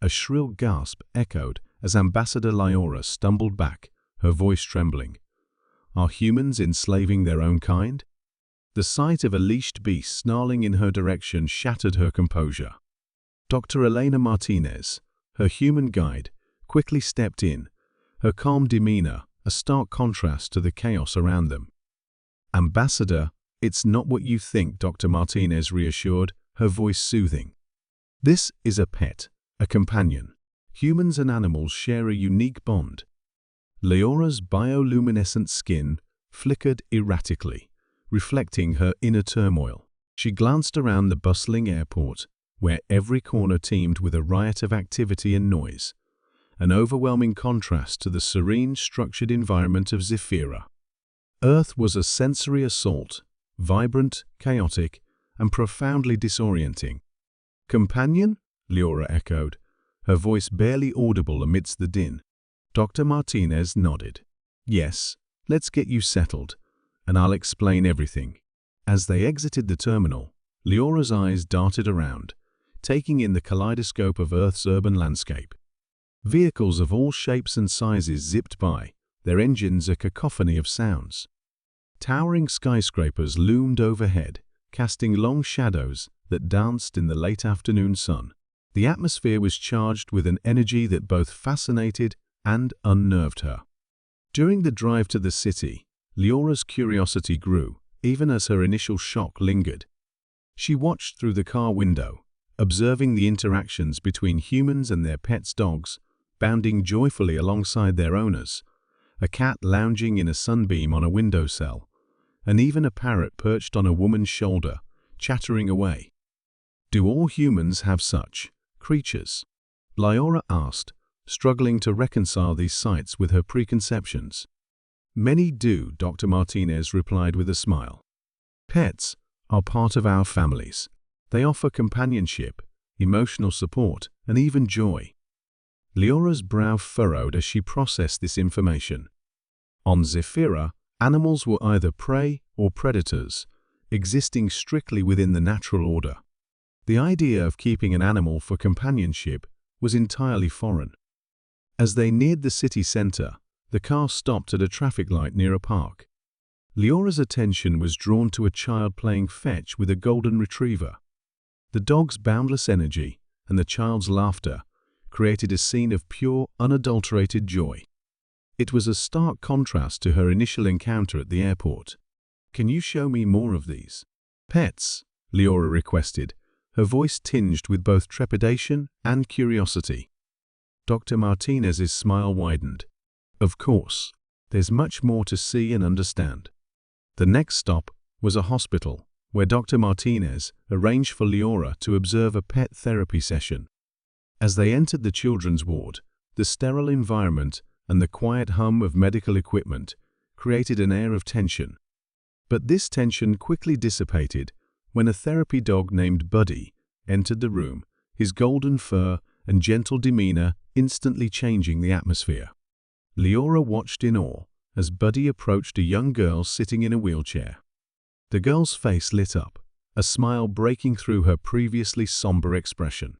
A shrill gasp echoed as Ambassador Lyora stumbled back, her voice trembling. Are humans enslaving their own kind? The sight of a leashed beast snarling in her direction shattered her composure. Dr. Elena Martinez, her human guide, quickly stepped in, her calm demeanor a stark contrast to the chaos around them. Ambassador, it's not what you think, Dr. Martinez reassured, her voice soothing. This is a pet, a companion. Humans and animals share a unique bond. Lyora's bioluminescent skin flickered erratically, reflecting her inner turmoil. She glanced around the bustling airport, where every corner teemed with a riot of activity and noise, an overwhelming contrast to the serene, structured environment of Zephyra. Earth was a sensory assault, vibrant, chaotic, and profoundly disorienting. Companion? Lyora echoed, her voice barely audible amidst the din. Dr. Martinez nodded. Yes, let's get you settled, and I'll explain everything. As they exited the terminal, Lyora's eyes darted around, taking in the kaleidoscope of Earth's urban landscape. Vehicles of all shapes and sizes zipped by, their engines a cacophony of sounds. Towering skyscrapers loomed overhead, casting long shadows that danced in the late afternoon sun. The atmosphere was charged with an energy that both fascinated and unnerved her. During the drive to the city, Lyora's curiosity grew, even as her initial shock lingered. She watched through the car window, observing the interactions between humans and their pets' dogs, bounding joyfully alongside their owners, a cat lounging in a sunbeam on a windowsill, and even a parrot perched on a woman's shoulder, chattering away. Do all humans have such creatures? Lyora asked, struggling to reconcile these sights with her preconceptions. Many do, Dr. Martinez replied with a smile. Pets are part of our families. They offer companionship, emotional support, and even joy. Lyora's brow furrowed as she processed this information. On Zephyra, animals were either prey or predators, existing strictly within the natural order. The idea of keeping an animal for companionship was entirely foreign. As they neared the city center, the car stopped at a traffic light near a park. Lyora's attention was drawn to a child playing fetch with a golden retriever. The dog's boundless energy and the child's laughter created a scene of pure, unadulterated joy. It was a stark contrast to her initial encounter at the airport. Can you show me more of these pets? Lyora requested, her voice tinged with both trepidation and curiosity. Dr. Martinez's smile widened. Of course, there's much more to see and understand. The next stop was a hospital, where Dr. Martinez arranged for Lyora to observe a pet therapy session. As they entered the children's ward, the sterile environment and the quiet hum of medical equipment created an air of tension. But this tension quickly dissipated when a therapy dog named Buddy entered the room, his golden fur and gentle demeanor instantly changing the atmosphere. Lyora watched in awe as Buddy approached a young girl sitting in a wheelchair. The girl's face lit up, a smile breaking through her previously somber expression.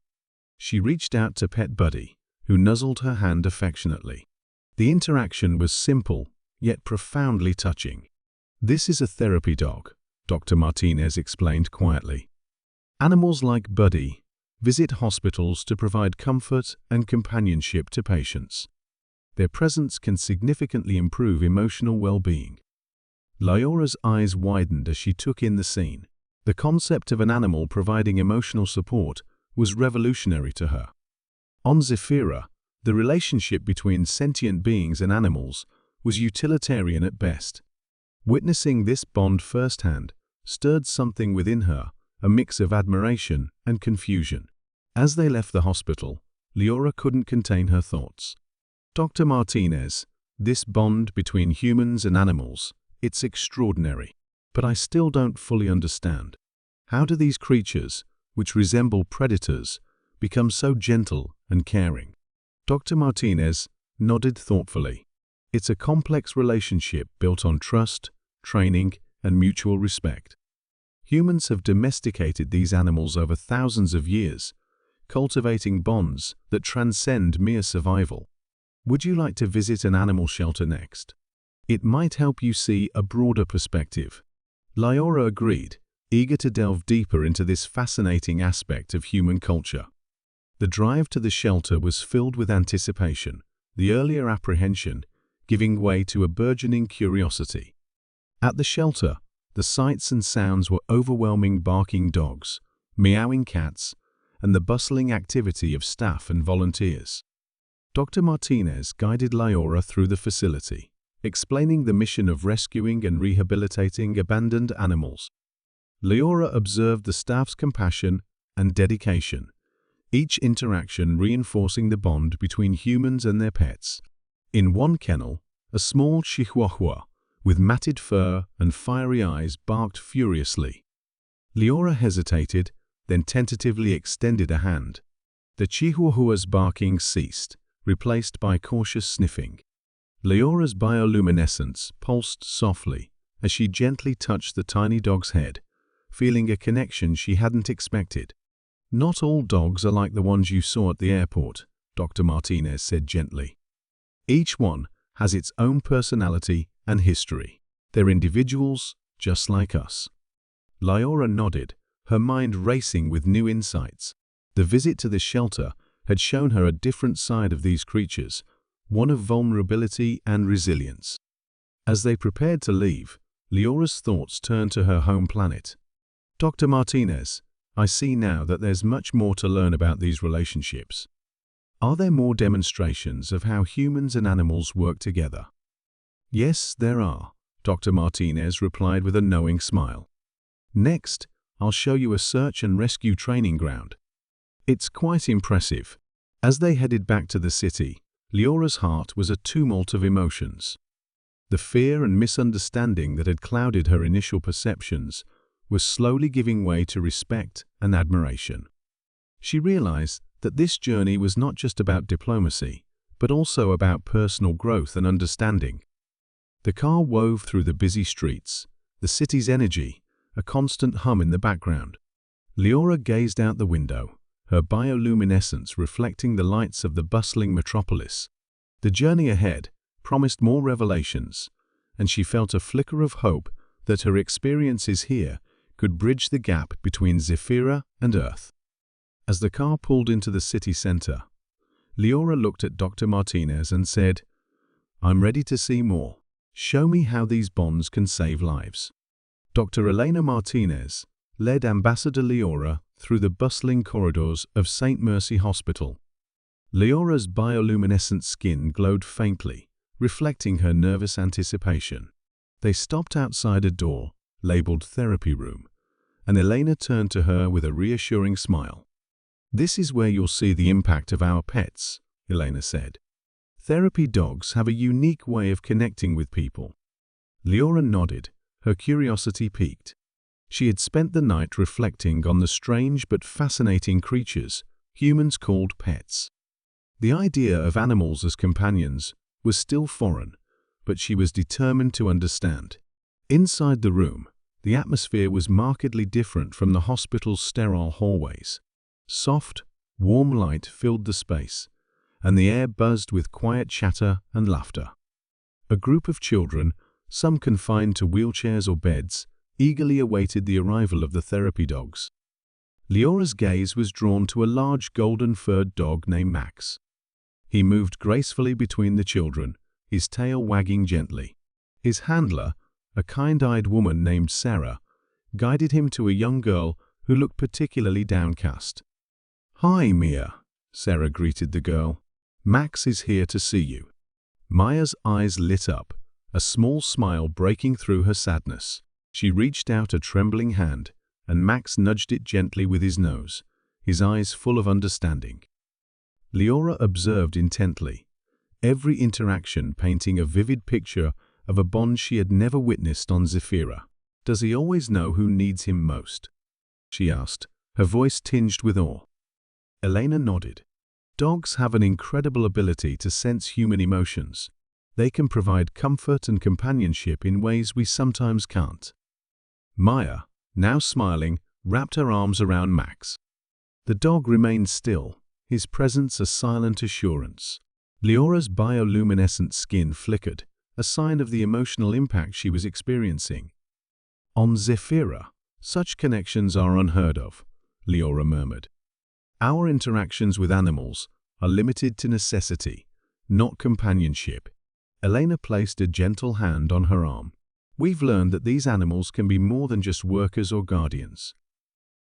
She reached out to pet Buddy, who nuzzled her hand affectionately. The interaction was simple, yet profoundly touching. This is a therapy dog, Dr. Martinez explained quietly. Animals like Buddy visit hospitals to provide comfort and companionship to patients. Their presence can significantly improve emotional well-being. Lyora's eyes widened as she took in the scene. The concept of an animal providing emotional support was revolutionary to her. On Zephyra, the relationship between sentient beings and animals was utilitarian at best. Witnessing this bond firsthand stirred something within her, a mix of admiration and confusion. As they left the hospital, Lyora couldn't contain her thoughts. Dr. Martinez, this bond between humans and animals, it's extraordinary, but I still don't fully understand. How do these creatures, which resemble predators, become so gentle and caring? Dr. Martinez nodded thoughtfully. It's a complex relationship built on trust, training, and mutual respect. Humans have domesticated these animals over thousands of years, cultivating bonds that transcend mere survival. Would you like to visit an animal shelter next? It might help you see a broader perspective. Lyora agreed, eager to delve deeper into this fascinating aspect of human culture. The drive to the shelter was filled with anticipation, the earlier apprehension giving way to a burgeoning curiosity. At the shelter, the sights and sounds were overwhelming: barking dogs, meowing cats, and the bustling activity of staff and volunteers. Dr. Martinez guided Lyora through the facility, explaining the mission of rescuing and rehabilitating abandoned animals. Lyora observed the staff's compassion and dedication, each interaction reinforcing the bond between humans and their pets. In one kennel, a small chihuahua with matted fur and fiery eyes barked furiously. Lyora hesitated, then tentatively extended a hand. The chihuahua's barking ceased, replaced by cautious sniffing. Lyora's bioluminescence pulsed softly as she gently touched the tiny dog's head, feeling a connection she hadn't expected. "Not all dogs are like the ones you saw at the airport," Dr. Martinez said gently. "Each one has its own personality and history. They're individuals just like us." Lyora nodded, her mind racing with new insights. The visit to the shelter had shown her a different side of these creatures, one of vulnerability and resilience. As they prepared to leave, Lyora's thoughts turned to her home planet. "Dr. Martinez, I see now that there's much more to learn about these relationships. Are there more demonstrations of how humans and animals work together?" "Yes, there are," Dr. Martinez replied with a knowing smile. "Next, I'll show you a search and rescue training ground. It's quite impressive." As they headed back to the city, Lyora's heart was a tumult of emotions. The fear and misunderstanding that had clouded her initial perceptions was slowly giving way to respect and admiration. She realized that this journey was not just about diplomacy, but also about personal growth and understanding. The car wove through the busy streets, the city's energy a constant hum in the background. Lyora gazed out the window, her bioluminescence reflecting the lights of the bustling metropolis. The journey ahead promised more revelations, and she felt a flicker of hope that her experiences here could bridge the gap between Zephyra and Earth. As the car pulled into the city center, Lyora looked at Dr. Martinez and said, "I'm ready to see more. Show me how these bonds can save lives." Dr. Elena Martinez led Ambassador Lyora through the bustling corridors of St. Mercy Hospital. Lyora's bioluminescent skin glowed faintly, reflecting her nervous anticipation. They stopped outside a door labeled Therapy Room, and Elena turned to her with a reassuring smile. "This is where you'll see the impact of our pets," Elena said. "Therapy dogs have a unique way of connecting with people." Lyora nodded, her curiosity piqued. She had spent the night reflecting on the strange but fascinating creatures humans called pets. The idea of animals as companions was still foreign, but she was determined to understand. Inside the room, the atmosphere was markedly different from the hospital's sterile hallways. Soft, warm light filled the space, and the air buzzed with quiet chatter and laughter. A group of children, some confined to wheelchairs or beds, eagerly awaited the arrival of the therapy dogs. Lyora's gaze was drawn to a large golden-furred dog named Max. He moved gracefully between the children, his tail wagging gently. His handler, a kind-eyed woman named Sarah, guided him to a young girl who looked particularly downcast. "Hi, Mia," Sarah greeted the girl. "Max is here to see you." Maya's eyes lit up, a small smile breaking through her sadness. She reached out a trembling hand, and Max nudged it gently with his nose, his eyes full of understanding. Lyora observed intently, every interaction painting a vivid picture of a bond she had never witnessed on Zephyra. "Does he always know who needs him most?" she asked, her voice tinged with awe. Elena nodded. "Dogs have an incredible ability to sense human emotions. They can provide comfort and companionship in ways we sometimes can't." Maya, now smiling, wrapped her arms around Max. The dog remained still, his presence a silent assurance. Leora's bioluminescent skin flickered, a sign of the emotional impact she was experiencing. On Zephyra, such connections are unheard of, Leora murmured. Our interactions with animals are limited to necessity, not companionship. Elena placed a gentle hand on her arm. We've learned that these animals can be more than just workers or guardians.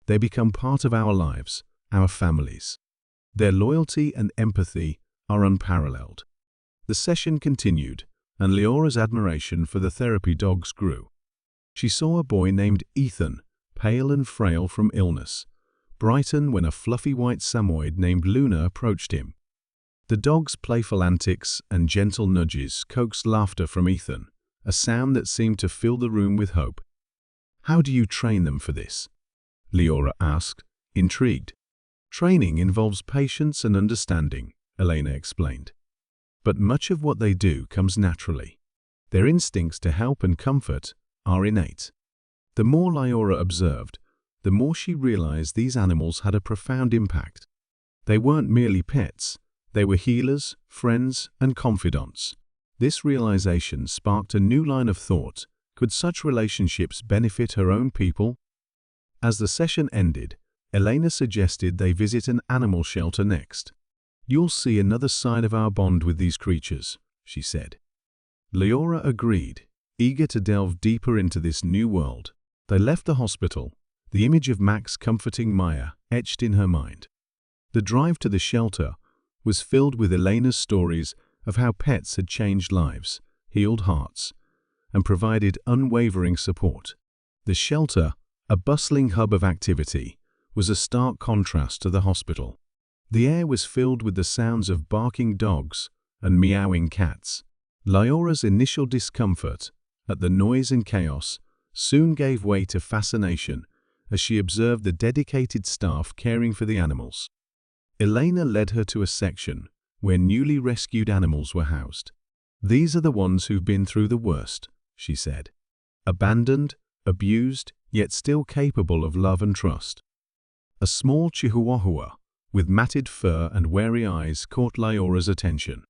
They become part of our lives, our families. Their loyalty and empathy are unparalleled. The session continued, and Leora's admiration for the therapy dogs grew. She saw a boy named Ethan, pale and frail from illness, brighten when a fluffy white Samoyed named Luna approached him. The dog's playful antics and gentle nudges coaxed laughter from Ethan, a sound that seemed to fill the room with hope. "How do you train them for this?" Leora asked, intrigued. "Training involves patience and understanding," Elena explained. "But much of what they do comes naturally. Their instincts to help and comfort are innate." The more Leora observed, the more she realized these animals had a profound impact. They weren't merely pets, they were healers, friends, and confidants. This realization sparked a new line of thought. Could such relationships benefit her own people? As the session ended, Elena suggested they visit an animal shelter next. "You'll see another side of our bond with these creatures," she said. Leora agreed, eager to delve deeper into this new world. They left the hospital, the image of Max comforting Maya etched in her mind. The drive to the shelter was filled with Elena's stories of how pets had changed lives, healed hearts, and provided unwavering support. The shelter, a bustling hub of activity, was a stark contrast to the hospital. The air was filled with the sounds of barking dogs and meowing cats. Leora's initial discomfort at the noise and chaos soon gave way to fascination as she observed the dedicated staff caring for the animals. Elena led her to a section where newly rescued animals were housed. "These are the ones who've been through the worst," she said. "Abandoned, abused, yet still capable of love and trust." A small chihuahua with matted fur and wary eyes caught Leora's attention.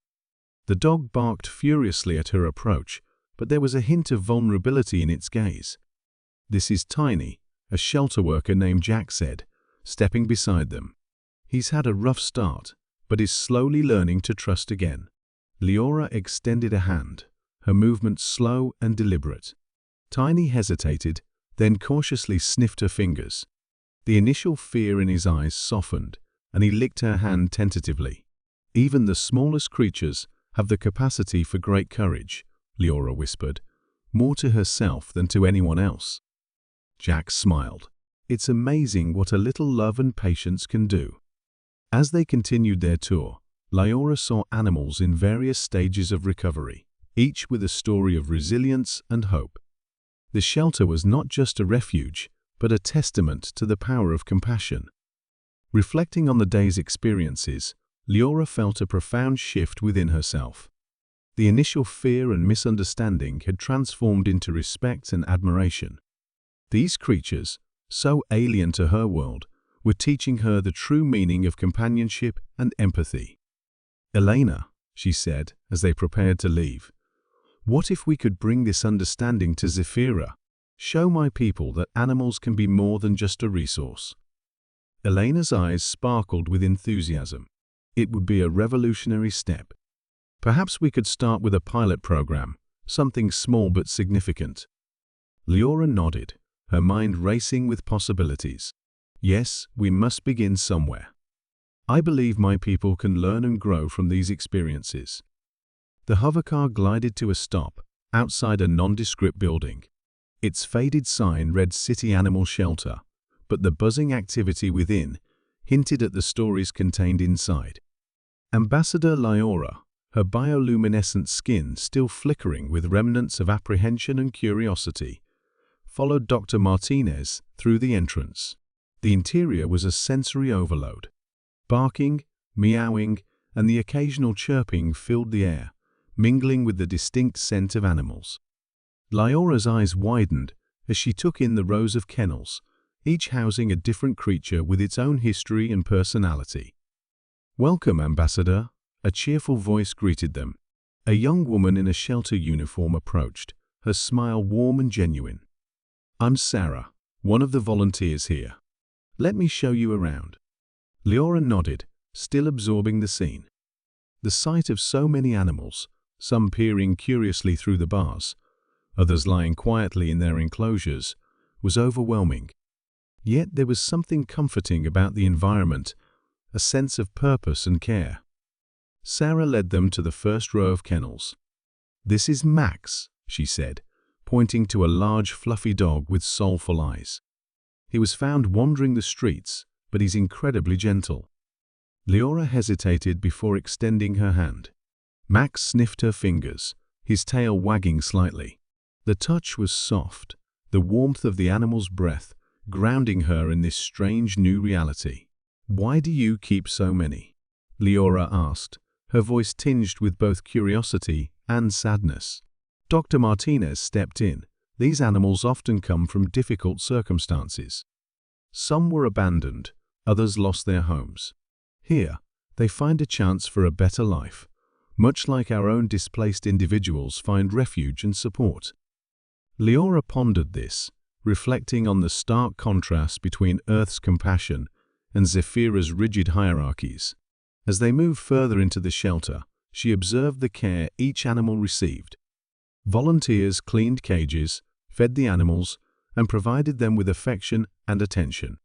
The dog barked furiously at her approach, but there was a hint of vulnerability in its gaze. "This is Tiny," a shelter worker named Jack said, stepping beside them. "He's had a rough start, but is slowly learning to trust again." Leora extended a hand, her movements slow and deliberate. Tiny hesitated, then cautiously sniffed her fingers. The initial fear in his eyes softened, and he licked her hand tentatively. "Even the smallest creatures have the capacity for great courage," Leora whispered, more to herself than to anyone else. Jack smiled. "It's amazing what a little love and patience can do." As they continued their tour, Leora saw animals in various stages of recovery, each with a story of resilience and hope. The shelter was not just a refuge, but a testament to the power of compassion. Reflecting on the day's experiences, Leora felt a profound shift within herself. The initial fear and misunderstanding had transformed into respect and admiration. These creatures, so alien to her world, were teaching her the true meaning of companionship and empathy. "Elena," she said as they prepared to leave, "what if we could bring this understanding to Zephyra? Show my people that animals can be more than just a resource." Elena's eyes sparkled with enthusiasm. "It would be a revolutionary step. Perhaps we could start with a pilot program, something small but significant." Leora nodded, her mind racing with possibilities. "Yes, we must begin somewhere. I believe my people can learn and grow from these experiences." The hovercar glided to a stop outside a nondescript building. Its faded sign read City Animal Shelter, but the buzzing activity within hinted at the stories contained inside. Ambassador Leora, her bioluminescent skin still flickering with remnants of apprehension and curiosity, followed Dr. Martinez through the entrance. The interior was a sensory overload. Barking, meowing, and the occasional chirping filled the air, mingling with the distinct scent of animals. Leora's eyes widened as she took in the rows of kennels, each housing a different creature with its own history and personality. "Welcome, Ambassador," a cheerful voice greeted them. A young woman in a shelter uniform approached, her smile warm and genuine. "I'm Sarah, one of the volunteers here. Let me show you around." Leora nodded, still absorbing the scene. The sight of so many animals, some peering curiously through the bars, others lying quietly in their enclosures, was overwhelming. Yet there was something comforting about the environment, a sense of purpose and care. Sarah led them to the first row of kennels. "This is Max," she said, pointing to a large fluffy dog with soulful eyes. "He was found wandering the streets, but he's incredibly gentle." Leora hesitated before extending her hand. Max sniffed her fingers, his tail wagging slightly. The touch was soft, the warmth of the animal's breath, grounding her in this strange new reality. "Why do you keep so many?" Leora asked, her voice tinged with both curiosity and sadness. Dr. Martinez stepped in. "These animals often come from difficult circumstances. Some were abandoned, others lost their homes. Here, they find a chance for a better life, much like our own displaced individuals find refuge and support." Leora pondered this, reflecting on the stark contrast between Earth's compassion and Zephira's rigid hierarchies. As they moved further into the shelter, she observed the care each animal received. Volunteers cleaned cages, fed the animals, and provided them with affection and attention.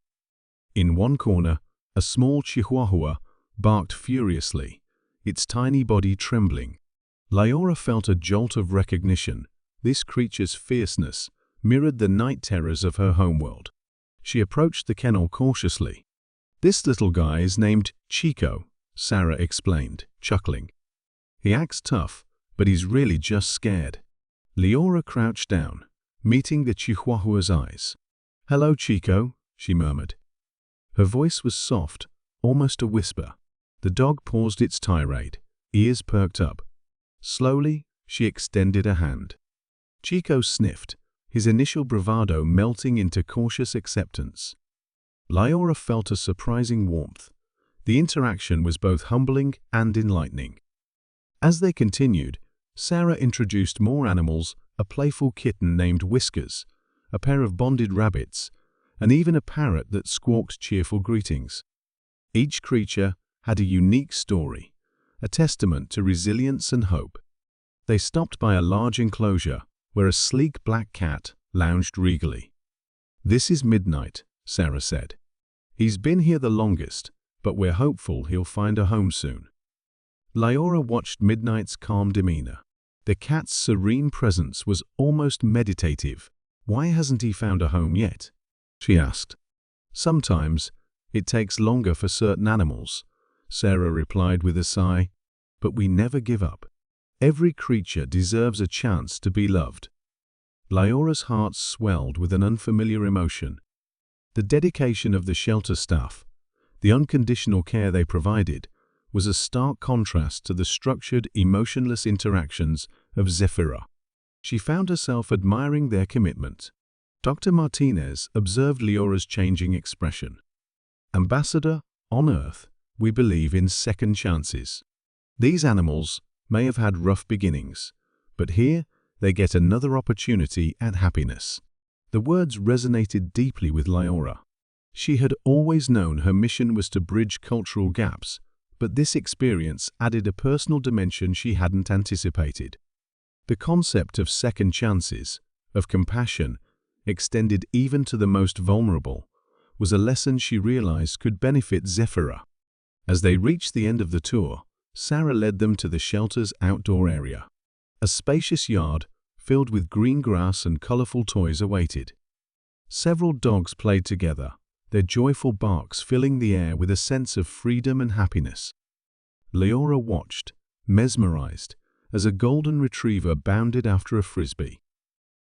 In one corner, a small chihuahua barked furiously, its tiny body trembling. Leora felt a jolt of recognition. This creature's fierceness mirrored the night terrors of her homeworld. She approached the kennel cautiously. "This little guy is named Chico," Sarah explained, chuckling. "He acts tough, but he's really just scared." Leora crouched down, meeting the chihuahua's eyes. "Hello, Chico," she murmured. Her voice was soft, almost a whisper. The dog paused its tirade, ears perked up. Slowly, she extended a hand. Chico sniffed, his initial bravado melting into cautious acceptance. Leora felt a surprising warmth. The interaction was both humbling and enlightening. As they continued, Sarah introduced more animals, a playful kitten named Whiskers, a pair of bonded rabbits, and even a parrot that squawked cheerful greetings. Each creature had a unique story, a testament to resilience and hope. They stopped by a large enclosure where a sleek black cat lounged regally. "This is Midnight," Sarah said. "He's been here the longest, but we're hopeful he'll find a home soon." Leora watched Midnight's calm demeanor. The cat's serene presence was almost meditative. "Why hasn't he found a home yet?" she asked. "Sometimes it takes longer for certain animals," Sarah replied with a sigh, "but we never give up. Every creature deserves a chance to be loved." Leora's heart swelled with an unfamiliar emotion. The dedication of the shelter staff, the unconditional care they provided, was a stark contrast to the structured, emotionless interactions of Zephira. She found herself admiring their commitment. Dr. Martinez observed Leora's changing expression. "Ambassador, on Earth, we believe in second chances. These animals may have had rough beginnings, but here they get another opportunity at happiness." The words resonated deeply with Leora. She had always known her mission was to bridge cultural gaps, but this experience added a personal dimension she hadn't anticipated. The concept of second chances, of compassion, extended even to the most vulnerable, was a lesson she realized could benefit Zephira. As they reached the end of the tour, Sarah led them to the shelter's outdoor area. A spacious yard filled with green grass and colorful toys awaited. Several dogs played together, their joyful barks filling the air with a sense of freedom and happiness. Leora watched, mesmerized, as a golden retriever bounded after a frisbee.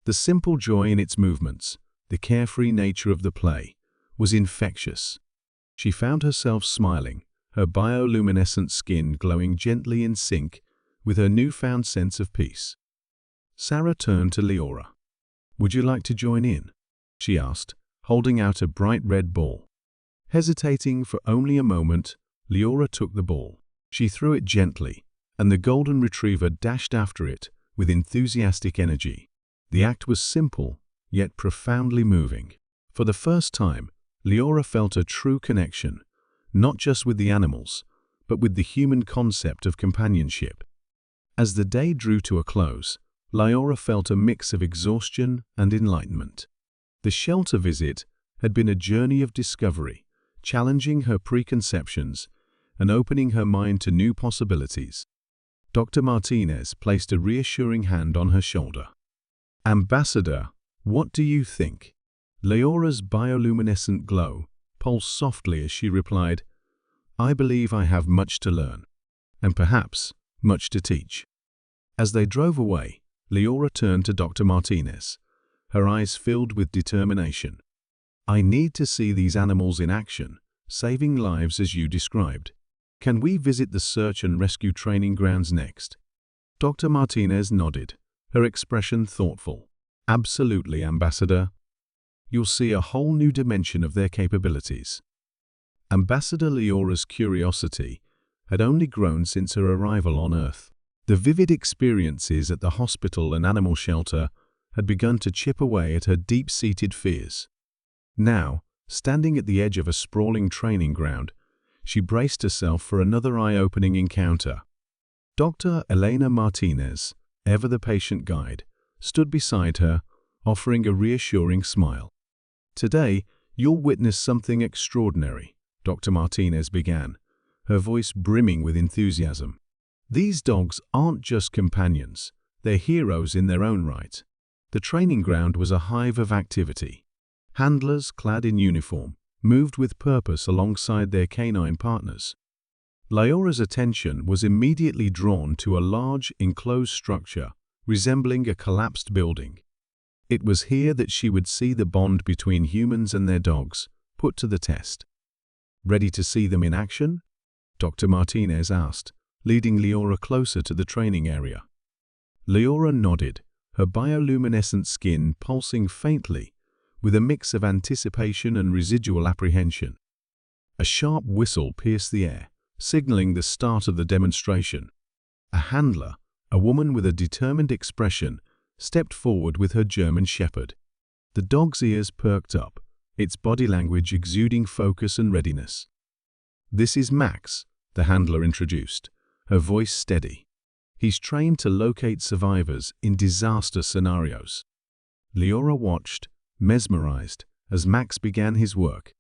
The simple joy in its movements, the carefree nature of the play, was infectious. She found herself smiling, her bioluminescent skin glowing gently in sync with her newfound sense of peace. Sarah turned to Leora. "Would you like to join in?" she asked, holding out a bright red ball. Hesitating for only a moment, Leora took the ball. She threw it gently, and the golden retriever dashed after it with enthusiastic energy. The act was simple, yet profoundly moving. For the first time, Leora felt a true connection, not just with the animals, but with the human concept of companionship. As the day drew to a close, Leora felt a mix of exhaustion and enlightenment. The shelter visit had been a journey of discovery, challenging her preconceptions and opening her mind to new possibilities. Dr. Martinez placed a reassuring hand on her shoulder. "Ambassador, what do you think?" Leora's bioluminescent glow pulsed softly as she replied, "I believe I have much to learn, and perhaps much to teach." As they drove away, Leora turned to Dr. Martinez, her eyes filled with determination. "I need to see these animals in action, saving lives as you described. Can we visit the search and rescue training grounds next?" Dr. Martinez nodded, her expression thoughtful. "Absolutely, Ambassador. You'll see a whole new dimension of their capabilities." Ambassador Leora's curiosity had only grown since her arrival on Earth. The vivid experiences at the hospital and animal shelter had begun to chip away at her deep-seated fears. Now, standing at the edge of a sprawling training ground, she braced herself for another eye-opening encounter. Dr. Elena Martinez, ever the patient guide, stood beside her, offering a reassuring smile. "Today, you'll witness something extraordinary," Dr. Martinez began, her voice brimming with enthusiasm. "These dogs aren't just companions, they're heroes in their own right." The training ground was a hive of activity. Handlers, clad in uniform, moved with purpose alongside their canine partners. Leora's attention was immediately drawn to a large, enclosed structure resembling a collapsed building. It was here that she would see the bond between humans and their dogs put to the test. "Ready to see them in action?" Dr. Martinez asked, leading Leora closer to the training area. Leora nodded, her bioluminescent skin pulsing faintly with a mix of anticipation and residual apprehension. A sharp whistle pierced the air, signaling the start of the demonstration. A handler, a woman with a determined expression, stepped forward with her German shepherd. The dog's ears perked up, its body language exuding focus and readiness. "This is Max," the handler introduced, her voice steady. "He's trained to locate survivors in disaster scenarios." Leora watched, mesmerized, as Max began his work.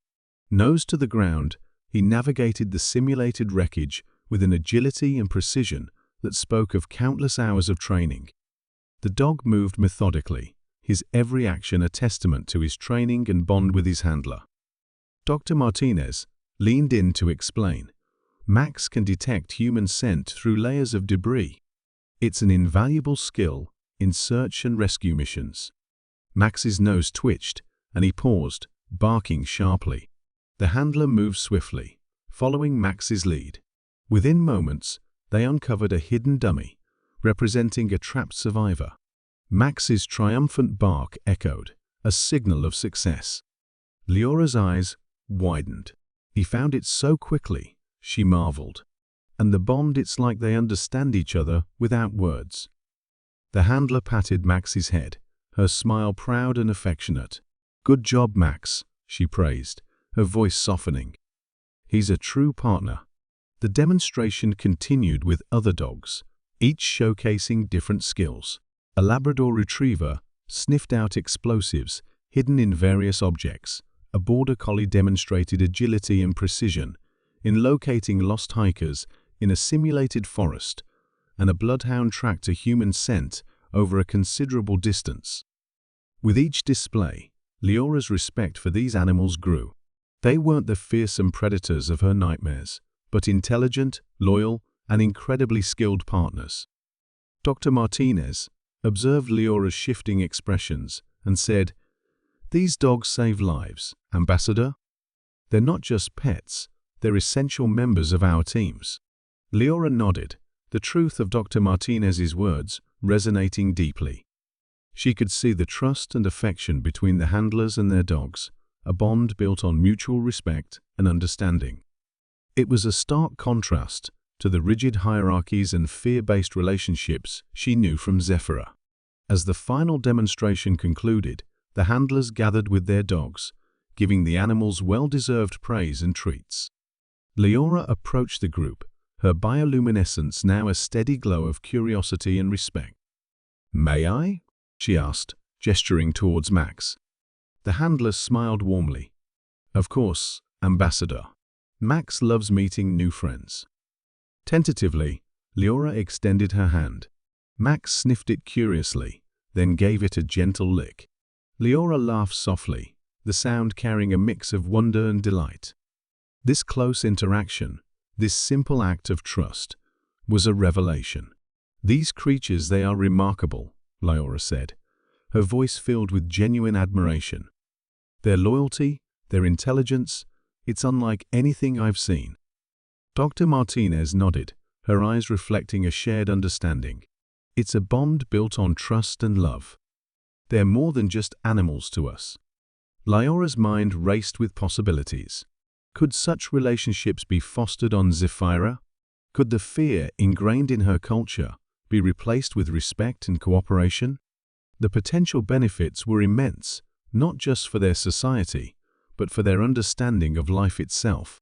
Nose to the ground, he navigated the simulated wreckage with an agility and precision that spoke of countless hours of training. The dog moved methodically, his every action a testament to his training and bond with his handler. Dr. Martinez leaned in to explain. "Max can detect human scent through layers of debris. It's an invaluable skill in search and rescue missions." Max's nose twitched, and he paused, barking sharply. The handler moved swiftly, following Max's lead. Within moments, they uncovered a hidden dummy, representing a trapped survivor. Max's triumphant bark echoed, a signal of success. Leora's eyes widened. "He found it so quickly," she marveled. "And the bond, it's like they understand each other without words." The handler patted Max's head, her smile proud and affectionate. "Good job, Max," she praised, her voice softening. "He's a true partner." The demonstration continued with other dogs, each showcasing different skills. A Labrador retriever sniffed out explosives hidden in various objects. A Border Collie demonstrated agility and precision in locating lost hikers in a simulated forest, and a Bloodhound tracked a human scent over a considerable distance. With each display, Leora's respect for these animals grew. They weren't the fearsome predators of her nightmares, but intelligent, loyal, and incredibly skilled partners. Dr. Martinez observed Leora's shifting expressions and said, "These dogs save lives, Ambassador. They're not just pets, they're essential members of our teams." Leora nodded, the truth of Dr. Martinez's words resonating deeply. She could see the trust and affection between the handlers and their dogs, a bond built on mutual respect and understanding. It was a stark contrast to the rigid hierarchies and fear-based relationships she knew from Zephyra. As the final demonstration concluded, the handlers gathered with their dogs, giving the animals well-deserved praise and treats. Leora approached the group, her bioluminescence now a steady glow of curiosity and respect. "May I?" she asked, gesturing towards Max. The handler smiled warmly. "Of course, Ambassador. Max loves meeting new friends." Tentatively, Leora extended her hand. Max sniffed it curiously, then gave it a gentle lick. Leora laughed softly, the sound carrying a mix of wonder and delight. This close interaction, this simple act of trust, was a revelation. "These creatures, they are remarkable," Leora said, her voice filled with genuine admiration. "Their loyalty, their intelligence, it's unlike anything I've seen." Dr. Martinez nodded, her eyes reflecting a shared understanding. "It's a bond built on trust and love. They're more than just animals to us." Leora's mind raced with possibilities. Could such relationships be fostered on Zephyra? Could the fear ingrained in her culture be replaced with respect and cooperation? The potential benefits were immense, not just for their society, but for their understanding of life itself.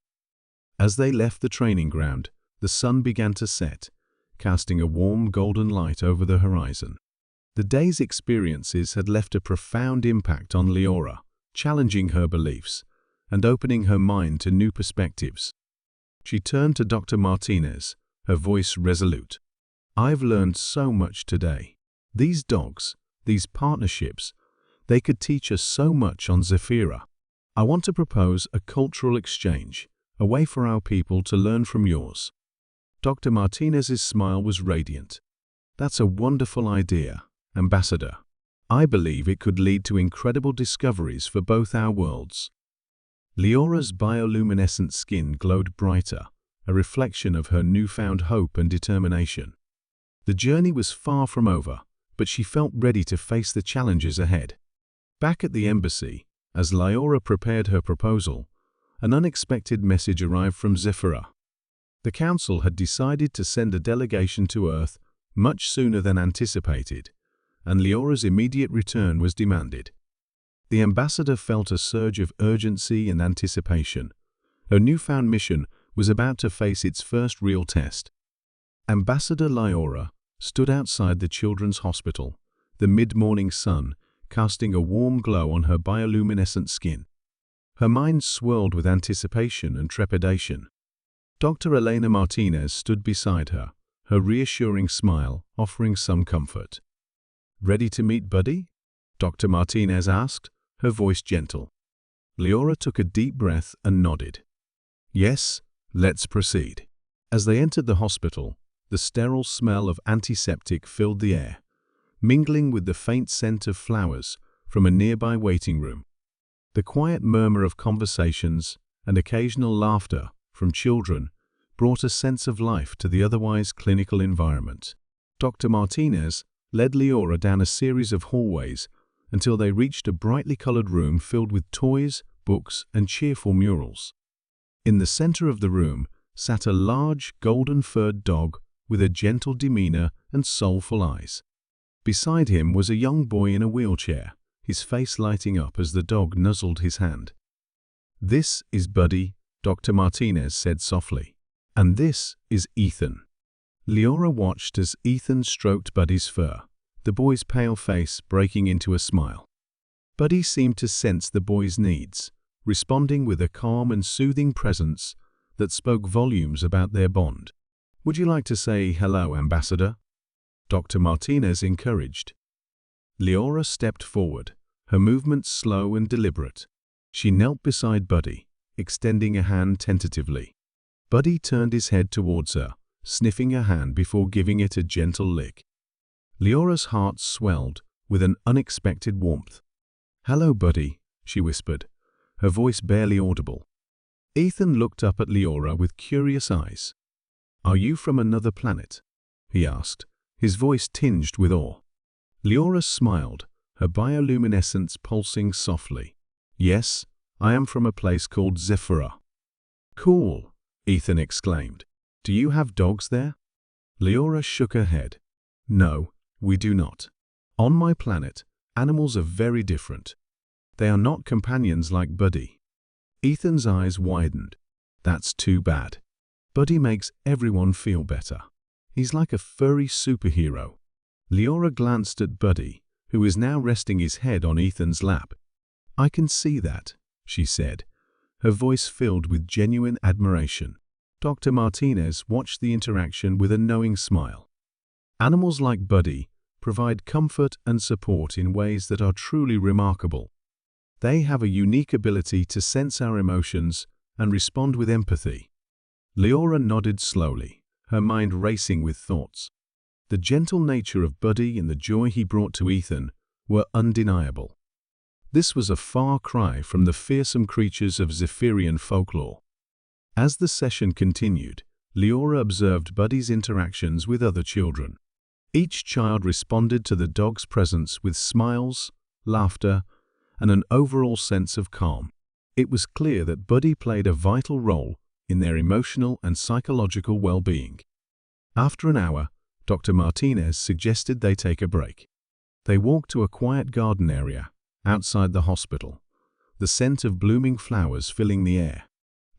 As they left the training ground, the sun began to set, casting a warm golden light over the horizon. The day's experiences had left a profound impact on Leora, challenging her beliefs and opening her mind to new perspectives. She turned to Dr. Martinez, her voice resolute. "I've learned so much today. These dogs, these partnerships, they could teach us so much on Zephyra. I want to propose a cultural exchange, a way for our people to learn from yours." Dr. Martinez's smile was radiant. "That's a wonderful idea, Ambassador. I believe it could lead to incredible discoveries for both our worlds." Leora's bioluminescent skin glowed brighter, a reflection of her newfound hope and determination. The journey was far from over, but she felt ready to face the challenges ahead. Back at the embassy, as Leora prepared her proposal, an unexpected message arrived from Zephyra. The Council had decided to send a delegation to Earth much sooner than anticipated, and Leora's immediate return was demanded. The ambassador felt a surge of urgency and anticipation. Her newfound mission was about to face its first real test. Ambassador Leora stood outside the children's hospital, the mid-morning sun casting a warm glow on her bioluminescent skin. Her mind swirled with anticipation and trepidation. Dr. Elena Martinez stood beside her, her reassuring smile offering some comfort. "Ready to meet Buddy?" Dr. Martinez asked, her voice gentle. Leora took a deep breath and nodded. "Yes, let's proceed." As they entered the hospital, the sterile smell of antiseptic filled the air, mingling with the faint scent of flowers from a nearby waiting room. The quiet murmur of conversations and occasional laughter from children brought a sense of life to the otherwise clinical environment. Dr. Martinez led Leora down a series of hallways until they reached a brightly colored room filled with toys, books, and cheerful murals. In the center of the room sat a large, golden-furred dog with a gentle demeanor and soulful eyes. Beside him was a young boy in a wheelchair, his face lighting up as the dog nuzzled his hand. "This is Buddy," Dr. Martinez said softly. "And this is Ethan." Leora watched as Ethan stroked Buddy's fur, the boy's pale face breaking into a smile. Buddy seemed to sense the boy's needs, responding with a calm and soothing presence that spoke volumes about their bond. "Would you like to say hello, Ambassador?" Dr. Martinez encouraged. Leora stepped forward, her movements slow and deliberate. She knelt beside Buddy, extending a hand tentatively. Buddy turned his head towards her, sniffing her hand before giving it a gentle lick. Leora's heart swelled with an unexpected warmth. "Hello, Buddy," she whispered, her voice barely audible. Ethan looked up at Leora with curious eyes. "Are you from another planet?" he asked, his voice tinged with awe. Leora smiled, her bioluminescence pulsing softly. "Yes, I am from a place called Zephyra." "Cool," Ethan exclaimed. "Do you have dogs there?" Leora shook her head. "No, we do not. On my planet, animals are very different. They are not companions like Buddy." Ethan's eyes widened. "That's too bad. Buddy makes everyone feel better. He's like a furry superhero." Leora glanced at Buddy, who is now resting his head on Ethan's lap. "I can see that," she said, her voice filled with genuine admiration. Dr. Martinez watched the interaction with a knowing smile. Animals like Buddy provide comfort and support in ways that are truly remarkable. They have a unique ability to sense our emotions and respond with empathy. Leora nodded slowly, her mind racing with thoughts. The gentle nature of Buddy and the joy he brought to Ethan were undeniable. This was a far cry from the fearsome creatures of Zephyrian folklore. As the session continued, Leora observed Buddy's interactions with other children. Each child responded to the dog's presence with smiles, laughter, and an overall sense of calm. It was clear that Buddy played a vital role in their emotional and psychological well-being. After an hour, Dr. Martinez suggested they take a break. They walked to a quiet garden area outside the hospital, the scent of blooming flowers filling the air.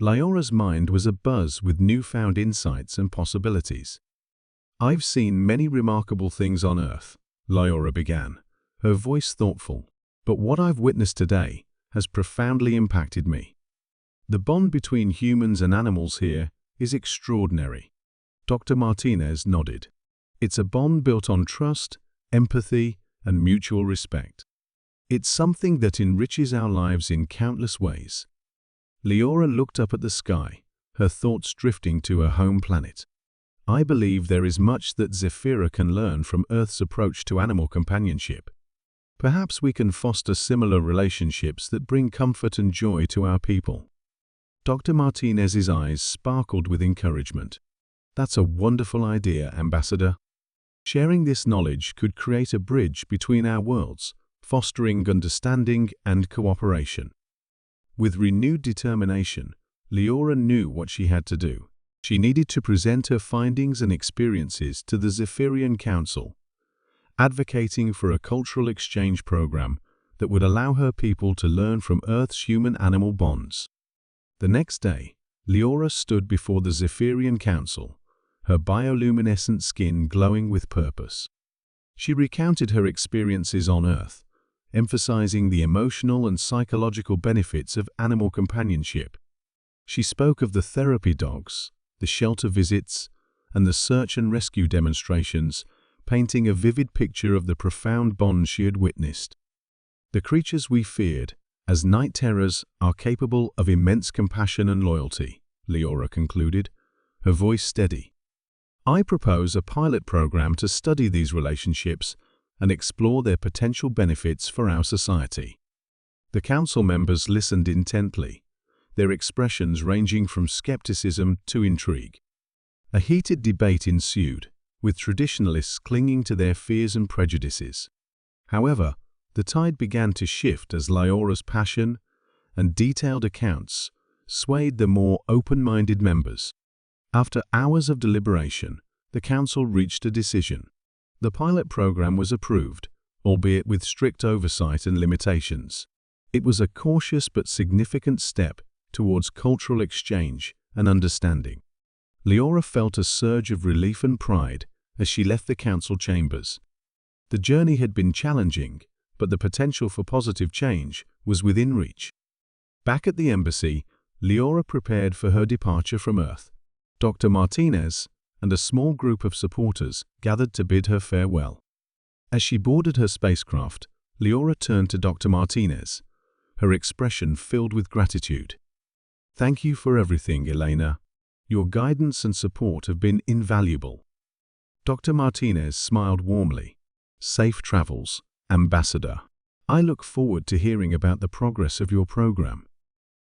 Leora's mind was abuzz with newfound insights and possibilities. "I've seen many remarkable things on Earth," Leora began, her voice thoughtful, "but what I've witnessed today has profoundly impacted me. The bond between humans and animals here is extraordinary." Dr. Martinez nodded. "It's a bond built on trust, empathy, and mutual respect. It's something that enriches our lives in countless ways." Leora looked up at the sky, her thoughts drifting to her home planet. "I believe there is much that Zephyra can learn from Earth's approach to animal companionship. Perhaps we can foster similar relationships that bring comfort and joy to our people." Dr. Martinez's eyes sparkled with encouragement. "That's a wonderful idea, Ambassador. Sharing this knowledge could create a bridge between our worlds, fostering understanding and cooperation." With renewed determination, Leora knew what she had to do. She needed to present her findings and experiences to the Zephyrian Council, advocating for a cultural exchange program that would allow her people to learn from Earth's human-animal bonds. The next day, Leora stood before the Zephyrian Council, her bioluminescent skin glowing with purpose. She recounted her experiences on Earth, emphasizing the emotional and psychological benefits of animal companionship. She spoke of the therapy dogs, the shelter visits, and the search and rescue demonstrations, painting a vivid picture of the profound bond she had witnessed. "The creatures we feared, as night terrors, are capable of immense compassion and loyalty," Leora concluded, her voice steady. "I propose a pilot program to study these relationships and explore their potential benefits for our society." The council members listened intently, their expressions ranging from skepticism to intrigue. A heated debate ensued, with traditionalists clinging to their fears and prejudices. However, the tide began to shift as Leora's passion and detailed accounts swayed the more open-minded members. After hours of deliberation, the council reached a decision. The pilot program was approved, albeit with strict oversight and limitations. It was a cautious but significant step towards cultural exchange and understanding. Leora felt a surge of relief and pride as she left the council chambers. The journey had been challenging, but the potential for positive change was within reach. Back at the embassy, Leora prepared for her departure from Earth. Dr. Martinez and a small group of supporters gathered to bid her farewell. As she boarded her spacecraft, Leora turned to Dr. Martinez, her expression filled with gratitude. "Thank you for everything, Elena. Your guidance and support have been invaluable." Dr. Martinez smiled warmly. "Safe travels, Ambassador. I look forward to hearing about the progress of your program."